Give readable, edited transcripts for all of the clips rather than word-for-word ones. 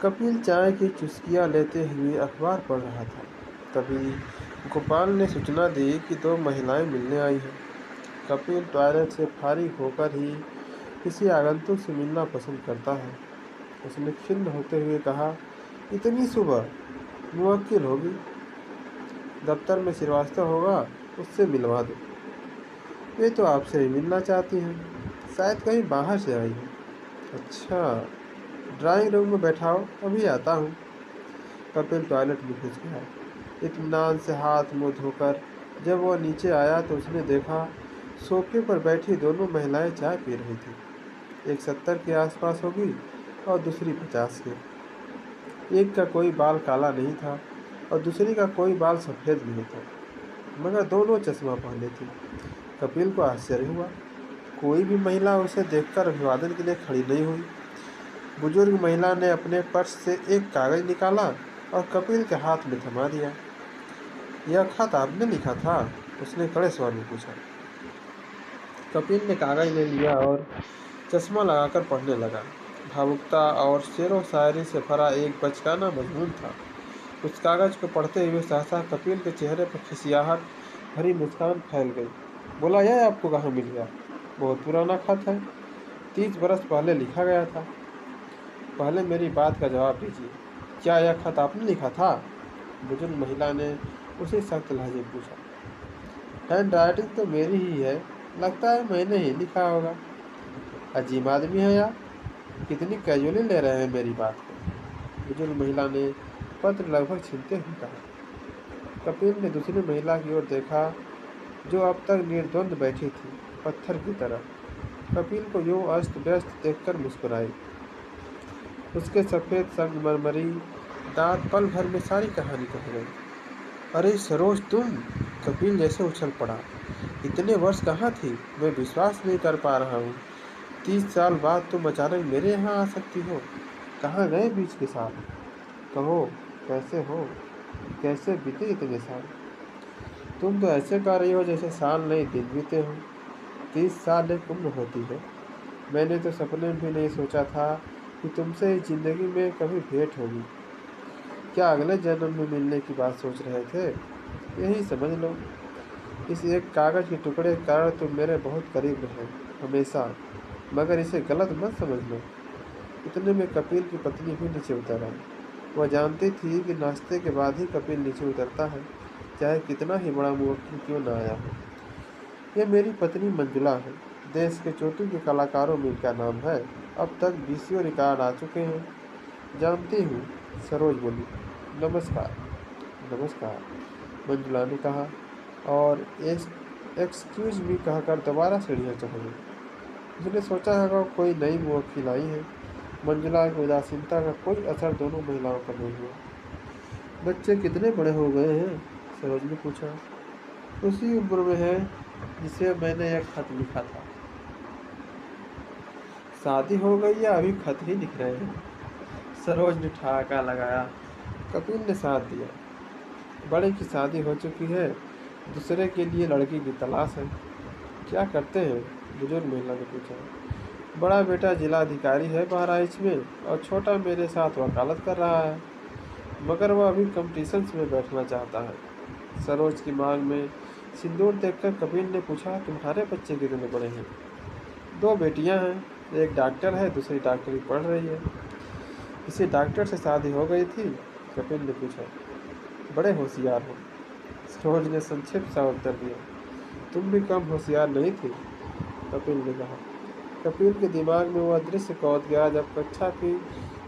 कपिल चाय की चुस्कियाँ लेते हुए अखबार पढ़ रहा था। तभी गोपाल ने सूचना दी कि दो महिलाएं मिलने आई हैं। कपिल टॉयलेट से फारिग होकर ही किसी आगंतुक से मिलना पसंद करता है। उसने खिन्न होते हुए कहा, इतनी सुबह? मुवक्किल होगी, दफ्तर में श्रीवास्तव होगा, उससे मिलवा दो। वे तो आपसे ही मिलना चाहती हैं, शायद कहीं बाहर से आई हैं। अच्छा, ड्राइंग रूम में बैठाओ, अभी आता हूँ। कपिल टॉयलेट में घुस गया। इत्मीनान से हाथ मुंह धोकर जब वह नीचे आया तो उसने देखा सोफे पर बैठी दोनों महिलाएं चाय पी रही थी। एक 70 के आसपास होगी और दूसरी 50 के। एक का कोई बाल काला नहीं था और दूसरी का कोई बाल सफ़ेद नहीं था, मगर दोनों चश्मा पहने थी। कपिल को आश्चर्य हुआ। कोई भी महिला उसे देखकर अभिवादन के लिए खड़ी नहीं हुई। बुजुर्ग महिला ने अपने पर्स से एक कागज निकाला और कपिल के हाथ में थमा दिया। यह खत आपने लिखा था? उसने कड़े स्वर में पूछा। कपिल ने कागज ले लिया और चश्मा लगाकर पढ़ने लगा। भावुकता और शेरो शायरी से भरा एक बचकाना मजमून था। उस कागज को पढ़ते हुए सहसा कपिल के चेहरे पर खिसियाहट भरी मुस्कान फैल गई। बोला, यह आपको कहाँ मिल गया? बहुत पुराना खत है, 30 बरस पहले लिखा गया था। पहले मेरी बात का जवाब दीजिए, क्या यह खत आपने लिखा था? बुजुर्ग महिला ने उसी सख्त लहजे में पूछा। हैंड राइटिंग तो मेरी ही है, लगता है मैंने ही लिखा होगा। अजीब आदमी है यार, कितनी कैजुअली ले रहे हैं मेरी बात को। बुजुर्ग महिला ने पत्र लगभग छीनते हुए कहा। कपिल ने दूसरी महिला की ओर देखा जो अब तक निर्द्वंद बैठी थी, पत्थर की तरह। कपिल को यूं अस्त व्यस्त देखकर मुस्कुराई। उसके सफ़ेद संगमरमरी दांत पल भर में सारी कहानी कह गए। अरे सरोज, तुम? कपिल जैसे उछल पड़ा। इतने वर्ष कहाँ थी? मैं विश्वास नहीं कर पा रहा हूँ। 30 साल बाद तुम अचानक मेरे यहाँ आ सकती हो। कहाँ गए बीच के साल? कहो, कैसे हो? कैसे बीते इतने साल? तुम तो ऐसे कर रही हो जैसे साल नहीं दिन बीते हो। 30 साल एक उम्र होती है। मैंने तो सपने में भी नहीं सोचा था कि तुमसे इस जिंदगी में कभी भेंट होगी। क्या अगले जन्म में मिलने की बात सोच रहे थे? यही समझ लो। इस एक कागज के टुकड़े के कारण तुम मेरे बहुत करीब रहे, हमेशा। मगर इसे गलत मत समझ लो। इतने में कपिल की पत्नी भी नीचे उतर आई। वह जानती थी कि नाश्ते के बाद ही कपिल नीचे उतरता है, चाहे कितना ही बड़ा मुवक्किल क्यों ना आया हो। यह मेरी पत्नी मंजुला है। देश के चोटी के कलाकारों में इनका नाम है। अब तक 20 रिकॉर्ड आ चुके हैं। जानती हूँ, सरोज बोली। नमस्कार। नमस्कार, मंजुला ने कहा और एक्सक्यूज मी कहकर दोबारा सीढ़ियाँ चढ़ गई। उसने सोचा होगा कोई नई मुवक्किल आई है। मंजुला की उदासीनता का कोई असर दोनों महिलाओं पर नहीं हुआ। बच्चे कितने बड़े हो गए हैं? सरोज ने पूछा। उसी उम्र में है जिसे मैंने यह खत लिखा था। शादी हो गई या अभी खत ही लिख रहे हैं? सरोज ने ठहाका लगाया। कपिल ने साथ दिया। बड़े की शादी हो चुकी है, दूसरे के लिए लड़की की तलाश है। क्या करते हैं? बुजुर्ग महिला ने पूछा। बड़ा बेटा जिला अधिकारी है बहराइच में और छोटा मेरे साथ वकालत कर रहा है, मगर वह अभी कंपटीशंस में बैठना चाहता है। सरोज की मांग में सिंदूर देखकर कपिल ने पूछा, तुम्हारे बच्चे कितने बड़े हैं? 2 बेटियां हैं, एक डॉक्टर है, दूसरी डॉक्टरी पढ़ रही है। किसी डॉक्टर से शादी हो गई थी? कपिल ने पूछा। बड़े होशियार हो, सरोज ने संक्षिप्त सा उत्तर दिया। तुम भी कम होशियार नहीं थी, कपिल ने कहा। कपिल के दिमाग में वह दृश्य कौध गया जब कक्षा की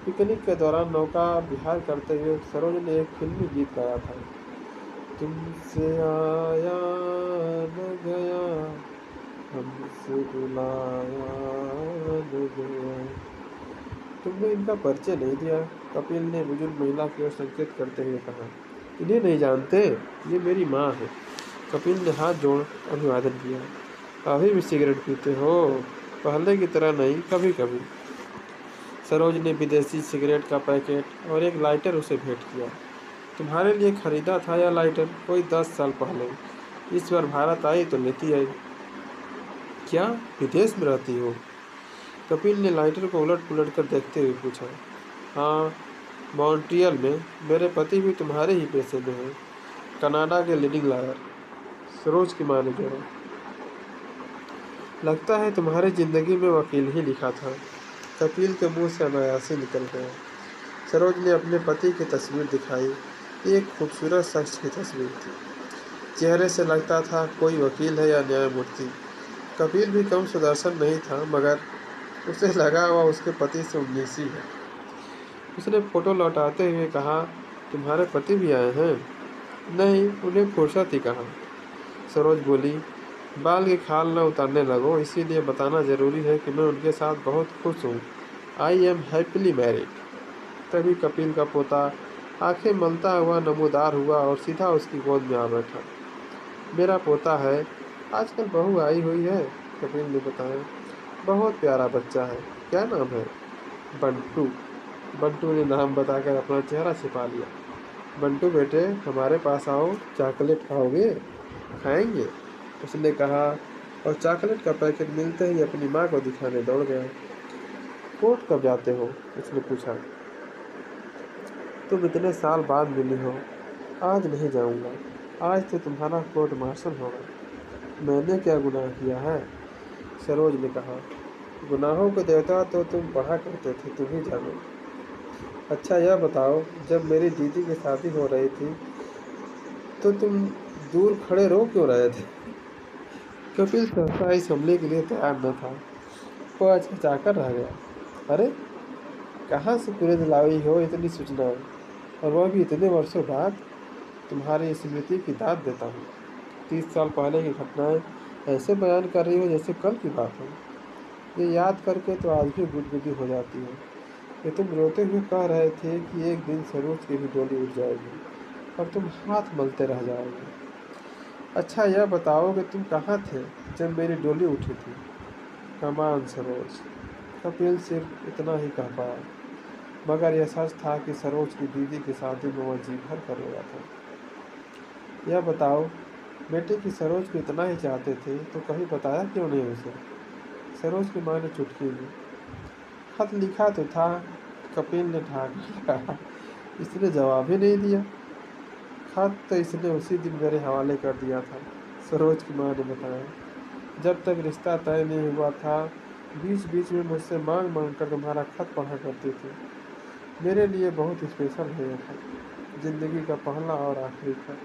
पिकनिक के दौरान नौका विहार करते हुए सरोज ने एक फिल्मी गीत गाया था। तुमसे आया न गया, हमसे बुलाया न गया। तुमने इनका परिचय नहीं दिया, कपिल ने बुजुर्ग महिला की ओर संकेत करते हुए कहा। इन्हें नहीं जानते? ये मेरी माँ है। कपिल ने हाथ जोड़ अभिवादन किया। अभी भी सिगरेट पीते हो? पहले की तरह नहीं, कभी कभी। सरोज ने विदेशी सिगरेट का पैकेट और एक लाइटर उसे भेंट किया। तुम्हारे लिए खरीदा था यह लाइटर कोई 10 साल पहले। इस बार भारत आई तो लेती आई। क्या विदेश में रहती हो? कपिल ने लाइटर को उलट पुलट कर देखते हुए पूछा। हाँ, मॉन्ट्रियल में। मेरे पति भी तुम्हारे ही पेशे में हैं, कनाडा के लीडिंग लॉयर। सरोज की माँ ने जोड़ा। लगता है तुम्हारी जिंदगी में वकील ही लिखा था। कपिल के मुंह से अनायासी निकल गया। सरोज ने अपने पति की तस्वीर दिखाई। एक खूबसूरत शख्स की तस्वीर थी। चेहरे से लगता था कोई वकील है या न्यायमूर्ति। कपिल भी कम सुदर्शन नहीं था, मगर उसे लगा वह उसके पति से 19 ही है। उसने फोटो लौटाते हुए कहा, तुम्हारे पति भी आए हैं? नहीं, उन्हें फुर्सत ही कहाँ। सरोज बोली, बाल की खाल न उतारने लगो, इसीलिए बताना जरूरी है कि मैं उनके साथ बहुत खुश हूँ। I am happily married. तभी कपिल का पोता आंखें मलता हुआ नमोदार हुआ और सीधा उसकी गोद में आ बैठा। मेरा पोता है, आजकल बहू आई हुई है, कपिल ने बताया। बहुत प्यारा बच्चा है। क्या नाम है? बंटू। बंटू ने नाम बताकर अपना चेहरा छिपा लिया। बंटू बेटे, हमारे पास आओ, चॉकलेट खाओगे? खाएंगे, उसने कहा, और चॉकलेट का पैकेट मिलते ही अपनी माँ को दिखाने दौड़ गया। कोर्ट कब जाते हो? उसने पूछा। तुम इतने साल बाद मिली हो। आज नहीं जाऊंगा। आज तो तुम्हारा कोर्ट मार्शल होगा। मैंने क्या गुनाह किया है? सरोज ने कहा। गुनाहों के देवता तो तुम पढ़ा करते थे, तुम ही जानो। अच्छा यह बताओ, जब मेरी दीदी की शादी हो रही थी तो तुम दूर खड़े रो क्यों रहे थे? कपिल सहसा इस हमले के लिए तैयार न था। वो हचकिचाकर रह गया। अरे, कहाँ से पूरे दिलाई हो इतनी सूचनाएं, और वह भी इतने वर्षों बाद? तुम्हारी स्मृति की दाद देता हूँ। 30 साल पहले की घटनाएं ऐसे बयान कर रही हो जैसे कल की बात हो। ये याद करके तो आज भी गुदगुदी हो जाती है। ये तुम रोते हुए कह रहे थे कि एक दिन सरोज की भी डोली उठ जाएगी और तुम हाथ मलते रह जाओगे। अच्छा यह बताओ कि तुम कहाँ थे जब मेरी डोली उठी थी? कमान सरोज। कपिल सिर्फ इतना ही कह पाया, मगर यह सच था कि सरोज की दीदी की शादी में वह जी भर कर रोया था। यह बताओ, बेटे की सरोज को इतना ही चाहते थे तो कभी बताया क्यों नहीं उसे? सरोज की माँ ने चुटकी ली। खत लिखा तो था, कपिल ने ठाकर कहा। इसने जवाब ही नहीं दिया। खत तो इसने उसी दिन मेरे हवाले कर दिया था, सरोज की माँ ने बताया। जब तक रिश्ता तय नहीं हुआ था, बीच बीच में मुझसे मांग मांग कर तुम्हारा खत पढ़ा करती थी। मेरे लिए बहुत स्पेशल है यह खत, जिंदगी का पहला और आखिरी खत।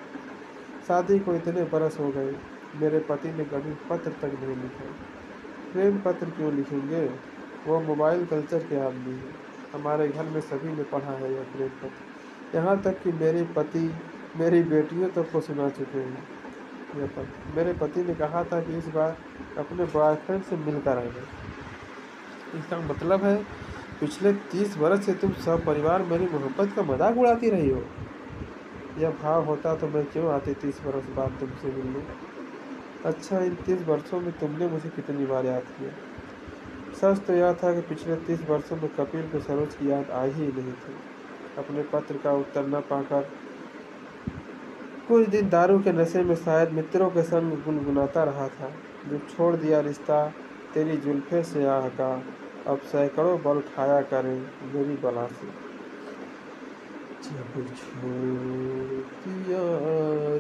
शादी को इतने बरस हो गए, मेरे पति ने कभी पत्र तक नहीं लिखा। प्रेम पत्र क्यों लिखेंगे? वो मोबाइल कल्चर के आदमी है। हमारे घर में सभी ने पढ़ा है यह प्रेम पत्र, यहाँ तक कि मेरे पति मेरी बेटियों तक को सुना चुके हैं। यह पत्र मेरे पति ने कहा था कि इस बार अपने बॉयफ्रेंड से मिलकर आना। इसका मतलब है पिछले 30 वर्ष से तुम सब परिवार मेरी मोहब्बत का मजाक उड़ाती रही हो। यह भाव होता तो मैं क्यों आती 30 वर्ष बाद तुमसे मिलने? अच्छा, इन 30 वर्षों में तुमने मुझे कितनी बार याद किया? सच तो यह था कि पिछले 30 वर्षों में कपिल को सरोज की याद आई ही नहीं थी। अपने पत्र का उत्तर न पाकर कुछ दिन दारू के नशे में शायद मित्रों के संग गुनगुनाता रहा था। जब छोड़ दिया रिश्ता तेरी जुल्फे से आह का, अब सैकड़ों बल खाया करें मेरी बला से। जब छोड़ दिया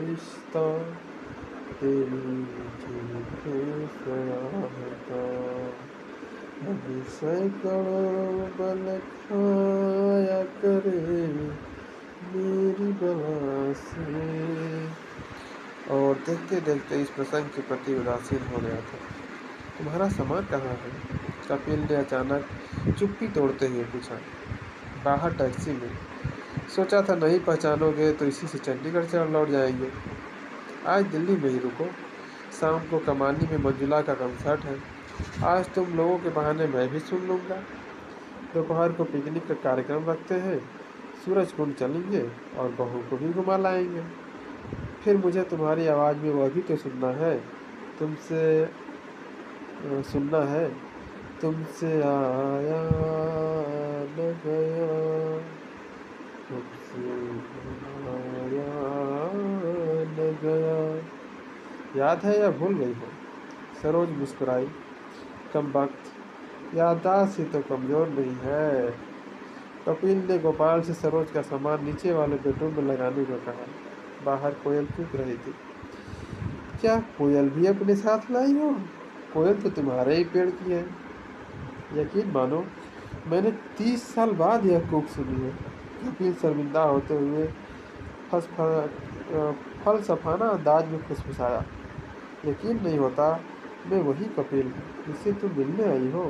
रिश्ता तेरी जुल्फे से आह का, अब सैकड़ों बल खाया करे मेरी बला से। और देखते देखते इस प्रसंग के प्रति उदासीन हो गया था। तुम्हारा सामान कहाँ है? कपिल ने अचानक चुप्पी तोड़ते हुए पूछा। बाहर टैक्सी में। सोचा था नहीं पहचानोगे तो इसी से चंडीगढ़ चल लौट जाएंगे। आज दिल्ली में ही रुको, शाम को कमानी में मंजुला का कंसर्ट है। आज तुम लोगों के बहाने मैं भी सुन लूँगा। दोपहर को पिकनिक का कार्यक्रम रखते हैं, सूरज कुंड चलेंगे और बहू को भी घुमा लाएंगे। फिर मुझे तुम्हारी आवाज़ में वह भी तो सुनना है, तुमसे आया न गया, तुमसे आया न गया। याद है या भूल गई हो? सरोज मुस्कुराई। कम वक्त, याददाश्त ही तो कमज़ोर नहीं है। कपिल ने गोपाल से सरोज का सामान नीचे वाले बेडरूम में लगाने को कहा। बाहर कोयल चुप रही थी। क्या कोयल भी अपने साथ लाई हो? कोयल तो तुम्हारे ही पेड़ की है। यकीन मानो, मैंने 30 साल बाद यह कूक सुनी है। कपिल शर्मिंदा होते हुए फलसफाना अंदाज में फुसफुसाया। यकीन नहीं होता, मैं वही कपिल हूँ जिससे तुम मिलने आई हो।